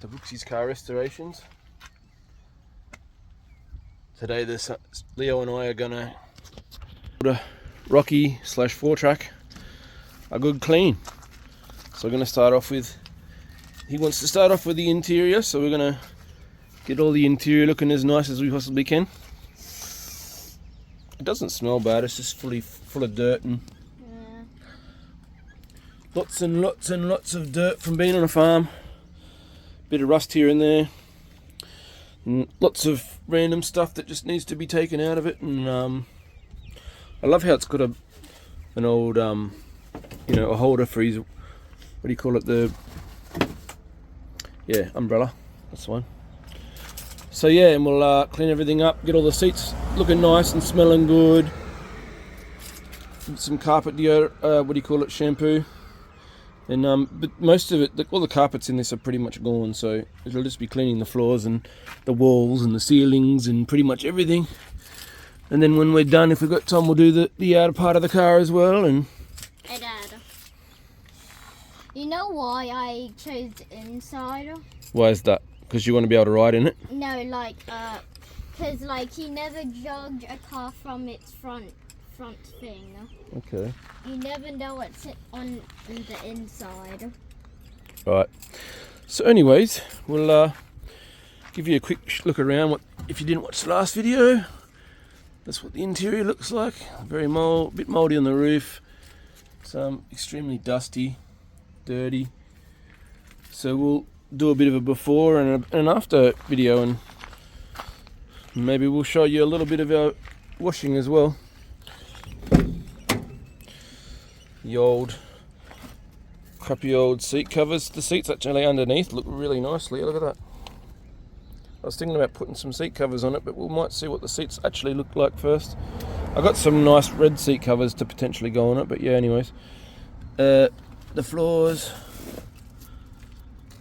to Booksy's Car Restorations. Today Leo and I are gonna put a Rocky / 4-track a good clean. So we're gonna start off with, he wants to start off with the interior, so we're gonna get all the interior looking as nice as we possibly can. It doesn't smell bad, it's just full of dirt and lots and lots and lots of dirt from being on a farm. Bit of rust here and there, and lots of random stuff that just needs to be taken out of it. And I love how it's got an old you know, a holder for his, what do you call it, umbrella. That's the one. So yeah, and we'll clean everything up, get all the seats looking nice and smelling good. Some carpet deodorant, shampoo. And but most of it, all the carpets in this are pretty much gone, so it'll just be cleaning the floors and the walls and the ceilings and pretty much everything. And then when we're done, if we've got time, we'll do the outer part of the car as well. And hey Dad, you know why I chose inside? Why is that? Because you want to be able to ride in it? No, because he never jogged a car from its front thing. Okay. You never know what's on the inside. Right. So anyways, we'll give you a quick look around. If you didn't watch the last video, that's what the interior looks like. Bit mouldy on the roof. It's extremely dusty, dirty. So we'll do a bit of a before and an after video, and maybe we'll show you a little bit of our washing as well. The crappy old seat covers. The seats actually underneath look really nicely. Look at that. I was thinking about putting some seat covers on it, but we might see what the seats actually look like first. I got some nice red seat covers to potentially go on it, but yeah, anyways. The floors.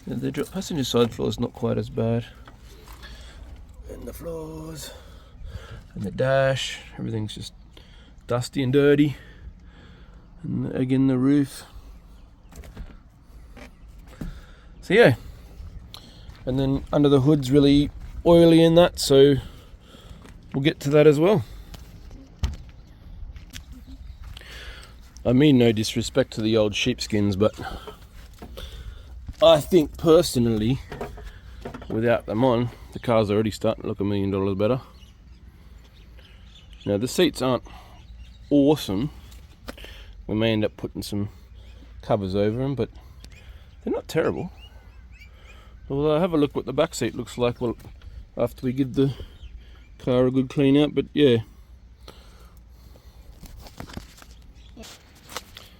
The passenger side floor is not quite as bad. And the floors. And the dash. Everything's just dusty and dirty. And again, the roof. So yeah, and then under the hood's really oily in that, so we'll get to that as well. I mean, no disrespect to the old sheepskins, but I think personally, without them on, the car's already starting to look $1 million better. Now the seats aren't awesome. We may end up putting some covers over them, but they're not terrible. We'll have a look what the back seat looks like after we give the car a good clean out, but yeah.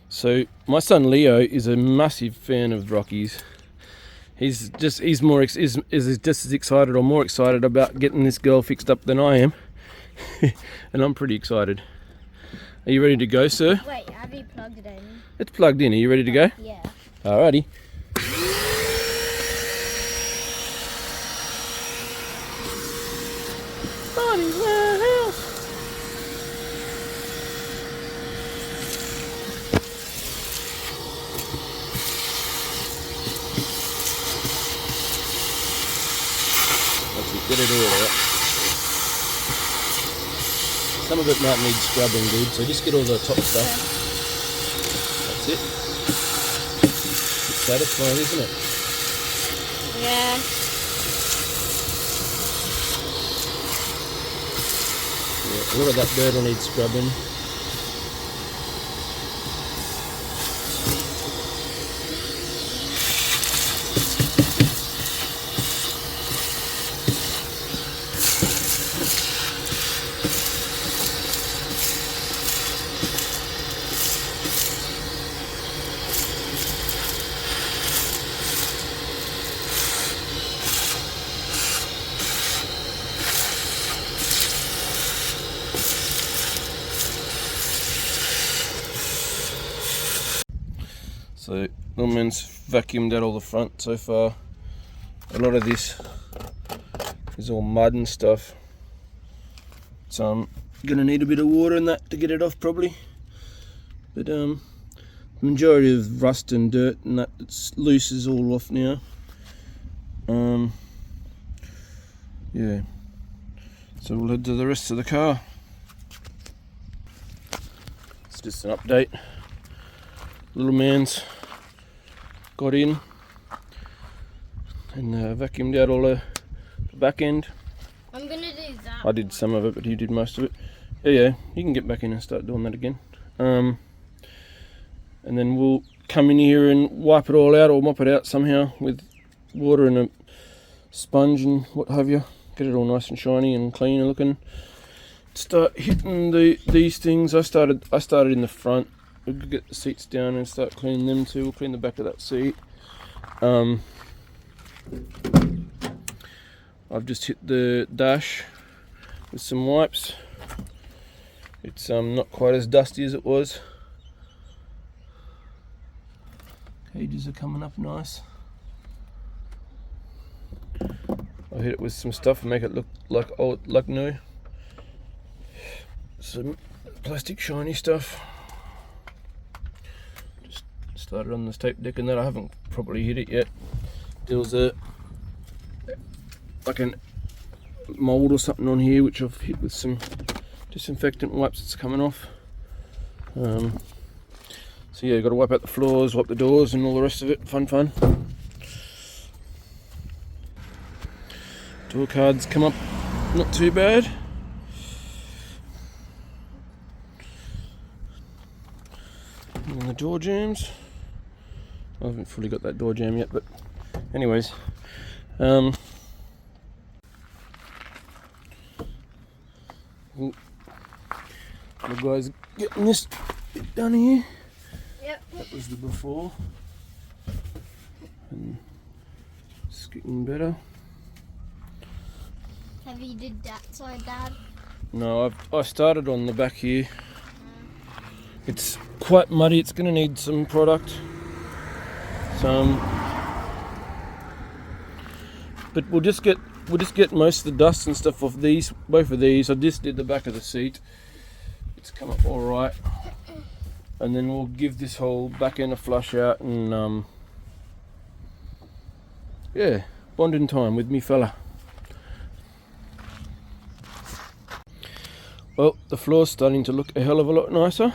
So my son Leo is a massive fan of Rockies. He's just as excited or more excited about getting this girl fixed up than I am. And I'm pretty excited. Are you ready to go, sir? Wait, have you plugged it in? It's plugged in. Are you ready to go? Yeah. Alrighty. Bonnie's warehouse. Let's get it all out. Some of it might need scrubbing, dude, so just get all the top stuff. That's it. It's satisfying, isn't it? Yeah. Yeah, a lot of that dirt will need scrubbing. So Norman's vacuumed out all the front so far. A lot of this is all mud and stuff. So I'm gonna need a bit of water in that to get it off probably. But the majority of rust and dirt and that that's loose is all off now. Yeah, so we'll head to the rest of the car. It's just an update. Little man's got in and vacuumed out all the back end. I'm gonna do that. I did some of it, but he did most of it. Yeah, you can get back in and start doing that again. And then we'll come in here and wipe it all out or mop it out somehow with water and a sponge and what have you. Get it all nice and shiny and clean and looking. Start hitting these things. I started in the front. We'll get the seats down and start cleaning them too. We'll clean the back of that seat. I've just hit the dash with some wipes. It's not quite as dusty as it was. Cages are coming up nice. I'll hit it with some stuff and make it look like new. Some plastic shiny stuff. Just started on this tape deck and that I haven't properly hit it yet. There's like a mould or something on here which I've hit with some disinfectant wipes that's coming off. So yeah, you've got to wipe out the floors, wipe the doors and all the rest of it. Fun. Door cards come up not too bad. And the door jams. I haven't fully got that door jam yet, but anyways. The guys getting this bit done here. Yep. That was the before. And it's getting better. Have you did that side, Dad? No, I started on the back here. It's quite muddy. It's going to need some product. But we'll just get most of the dust and stuff off these, both of these. I just did the back of the seat. It's come up all right. And then we'll give this whole back end a flush out and yeah, bonding time with me fella. Well, the floor's starting to look a hell of a lot nicer.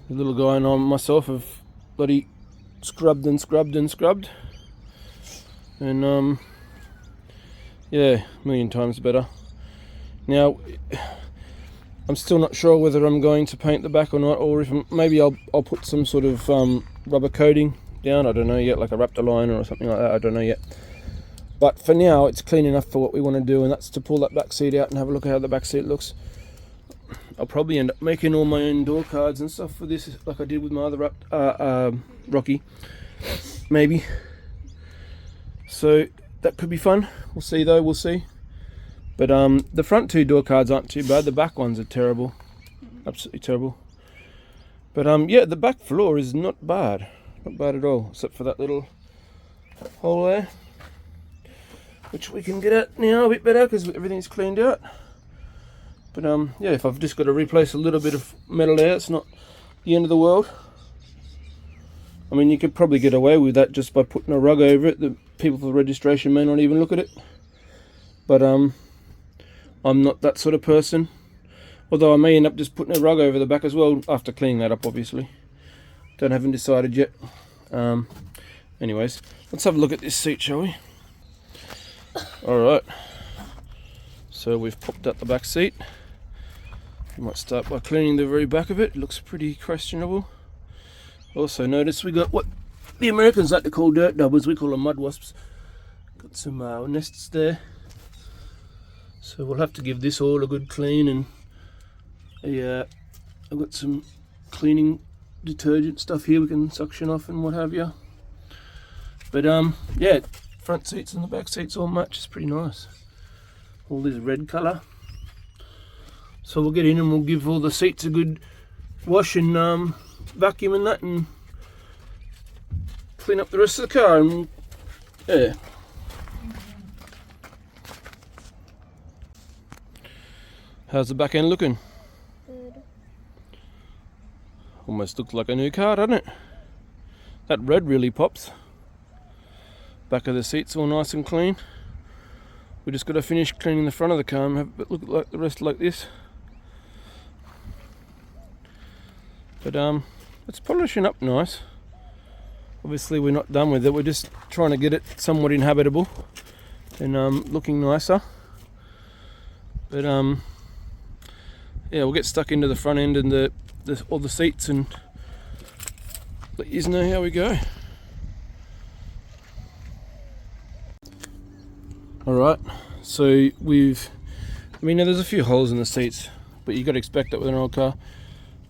The little guy and I myself have bloody scrubbed. And yeah, a million times better. Now, I'm still not sure whether I'm going to paint the back or not, or if maybe I'll put some sort of rubber coating down. I don't know yet, like a Raptor liner or something like that. I don't know yet. But for now, it's clean enough for what we want to do, and that's to pull that back seat out and have a look at how the back seat looks. I'll probably end up making all my own door cards and stuff for this, like I did with my other Rocky, maybe. So that could be fun. We'll see though. We'll see. But the front two door cards aren't too bad. The back ones are terrible, absolutely terrible. But yeah, the back floor is not bad at all, except for that little hole there, which we can get at now a bit better because everything's cleaned out. But yeah, if I've just got to replace a little bit of metal there, it's not the end of the world. I mean, you could probably get away with that just by putting a rug over it. The people for registration may not even look at it. But I'm not that sort of person. Although I may end up just putting a rug over the back as well after cleaning that up, obviously. Haven't decided yet. Anyways, let's have a look at this seat, shall we? Alright. So we've popped out the back seat. We might start by cleaning the very back of it. It looks pretty questionable. Also notice we got what the Americans like to call dirt doubles. We call them mud wasps. Got some nests there. So we'll have to give this all a good clean, and I've got some cleaning detergent stuff here we can suction off and what have you. But yeah, front seats and the back seats all match. It's pretty nice. All this red colour. So we'll get in and we'll give all the seats a good wash and vacuum and that, and clean up the rest of the car, and yeah. How's the back end looking? Good. Almost looks like a new car, doesn't it? That red really pops. Back of the seat's all nice and clean. We just got to finish cleaning the front of the car and have it look like the rest like this. But it's polishing up nice. Obviously we're not done with it, we're just trying to get it somewhat inhabitable and looking nicer. But yeah, we'll get stuck into the front end and all the seats and let you know how we go. Alright, so there's a few holes in the seats, but you got to expect that with an old car.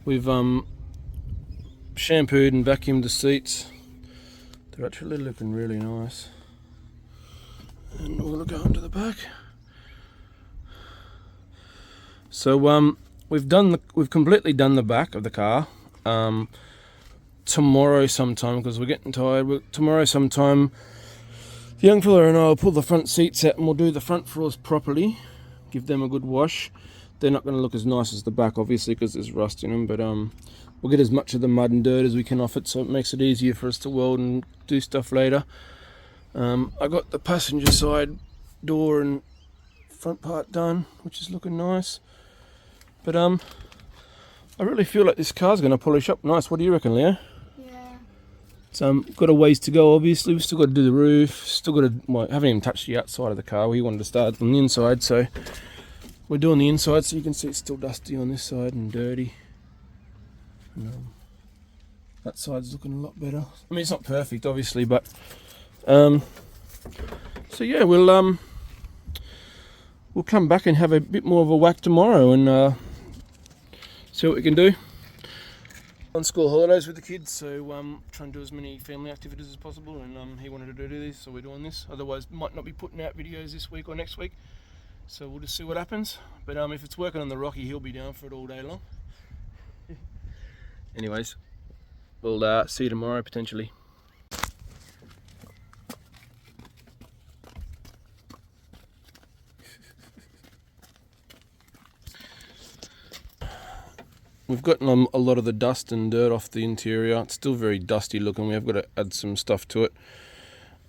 We've shampooed and vacuumed the seats. They're actually looking really nice. And we'll go into the back. So we've completely done the back of the car. Tomorrow sometime, because we're getting tired. Tomorrow sometime, the young fella and I will pull the front seats out and we'll do the front floors properly. Give them a good wash. They're not going to look as nice as the back, obviously, because there's rust in them. But we'll get as much of the mud and dirt as we can off it, so it makes it easier for us to weld and do stuff later. I got the passenger side door and front part done, which is looking nice. But I really feel like this car's going to polish up nice. What do you reckon, Leo? Yeah. It's got a ways to go, obviously. We've still got to do the roof. Still got to. Well, haven't even touched the outside of the car. We wanted to start on the inside, so we're doing the inside. So you can see it's still dusty on this side and dirty. And, that side's looking a lot better. I mean, it's not perfect, obviously, but so yeah, we'll come back and have a bit more of a whack tomorrow and see what we can do. On school holidays with the kids, so trying to do as many family activities as possible, and he wanted to do this, so we're doing this. Otherwise, might not be putting out videos this week or next week, so we'll just see what happens. But if it's working on the Rocky, he'll be down for it all day long. Anyways, we'll see you tomorrow potentially. We've gotten a lot of the dust and dirt off the interior. It's still very dusty looking. We have got to add some stuff to it.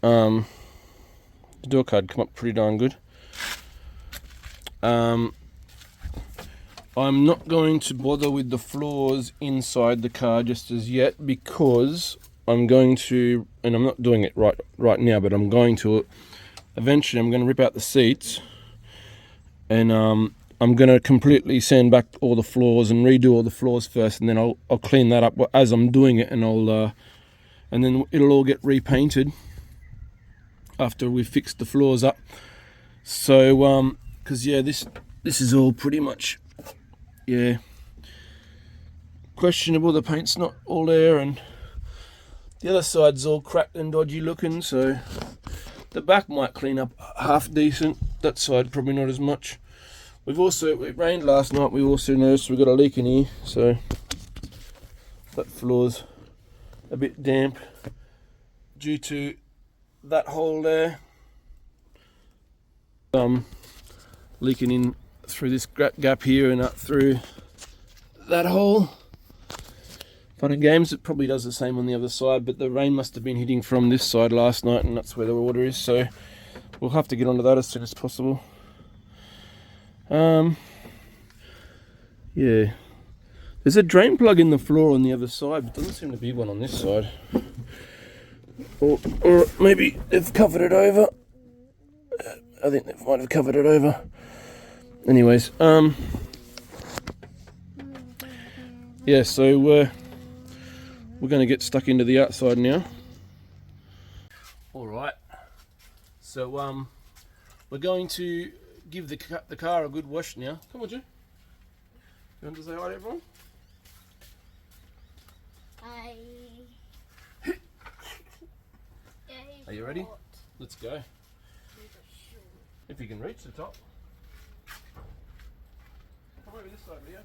The door card come up pretty darn good. I'm not going to bother with the floors inside the car just as yet, because I'm going to, and I'm not doing it right now, but I'm going to eventually. I'm going to rip out the seats and I'm going to completely sand back all the floors and redo all the floors first, and then I'll clean that up as I'm doing it, and and then it'll all get repainted after we've fixed the floors up. So because yeah, this is all pretty much, yeah, questionable. The paint's not all there, and the other side's all cracked and dodgy looking, so the back might clean up half decent. That side probably not as much. It rained last night. We also noticed we got a leak in here, so that floor's a bit damp due to that hole there leaking in through this gap here and up through that hole. Fun and games. It probably does the same on the other side, but the rain must have been hitting from this side last night, and that's where the water is, so we'll have to get onto that as soon as possible. Yeah, there's a drain plug in the floor on the other side, but doesn't seem to be one on this side. Or maybe they've covered it over. I think they might have covered it over. Anyways, yeah, so we're going to get stuck into the outside now. Alright, so we're going to give the car a good wash now. Come on, Joe. You want to say hi to everyone? Are you ready? Let's go. If you can reach the top. Come over this side, Leo.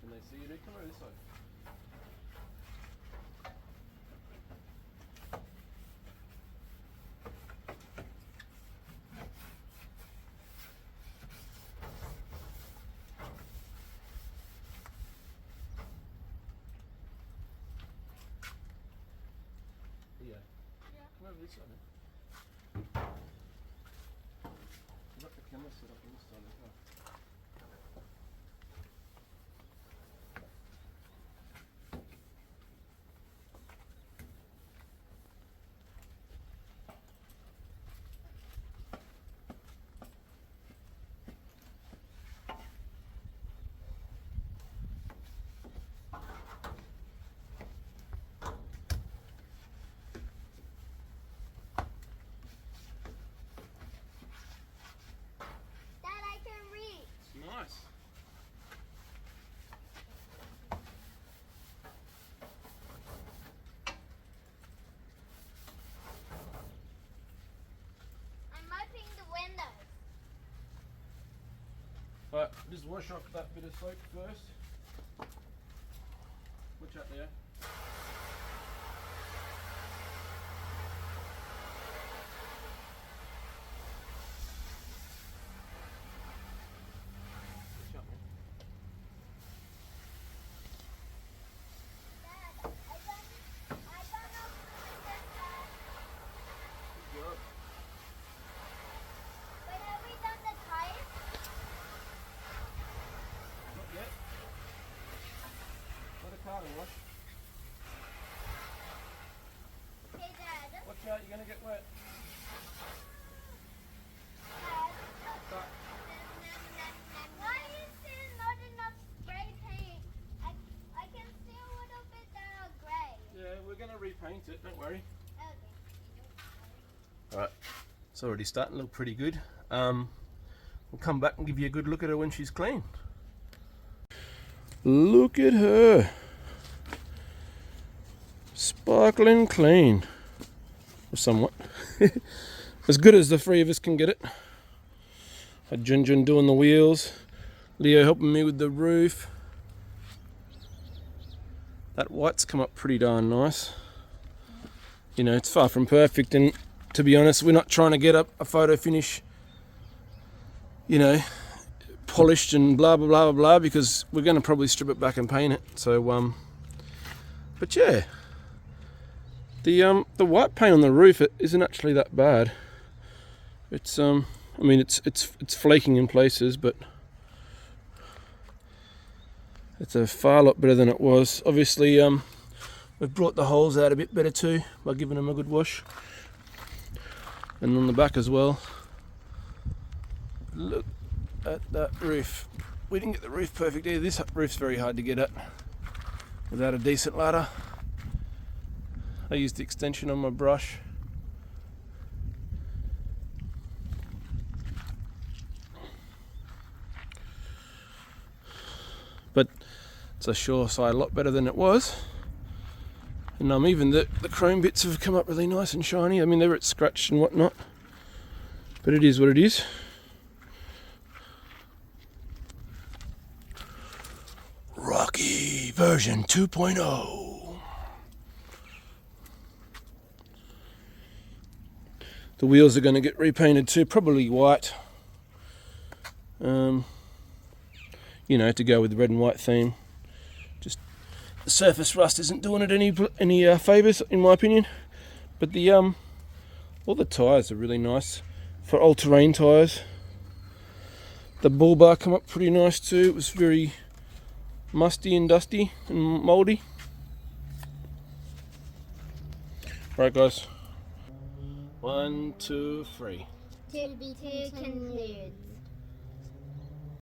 Can they see you, dude? Come over this side. this side. I've got the camera set up on this side as well. Nice. I'm mopping the windows. Alright, just wash off that bit of soap first. Watch out there. Wash. Hey, Dad. Watch out, you're gonna get wet. Dad. Why is there not enough spray paint? I can see a little bit that are grey. Yeah, we're gonna repaint it, don't worry. Okay. Alright, it's already starting to look pretty good. We'll come back and give you a good look at her when she's clean. Look at her. Sparkling clean. Or somewhat. As good as the three of us can get it. Had Junjun doing the wheels. Leo helping me with the roof. That white's come up pretty darn nice. You know, it's far from perfect, and to be honest, we're not trying to get up a photo finish, you know, polished and blah blah blah blah, because we're going to probably strip it back and paint it. So but yeah, the white paint on the roof, it isn't actually that bad. It's I mean, it's flaking in places, but it's a far lot better than it was. Obviously we've brought the holes out a bit better too by giving them a good wash, and on the back as well. Look at that roof. We didn't get the roof perfect either. This roof's very hard to get at without a decent ladder. I used the extension on my brush. But it's a sure side a lot better than it was. And even the chrome bits have come up really nice and shiny. I mean, they were scratched and whatnot, but it is what it is. Rocky version 2.0. The wheels are going to get repainted too, probably white. You know, to go with the red and white theme. Just the surface rust isn't doing it any favours, in my opinion. But the all the tyres are really nice for all-terrain tyres. The bull bar come up pretty nice too. It was very musty and dusty and mouldy. Right, guys. 1, 2, 3. To be continued.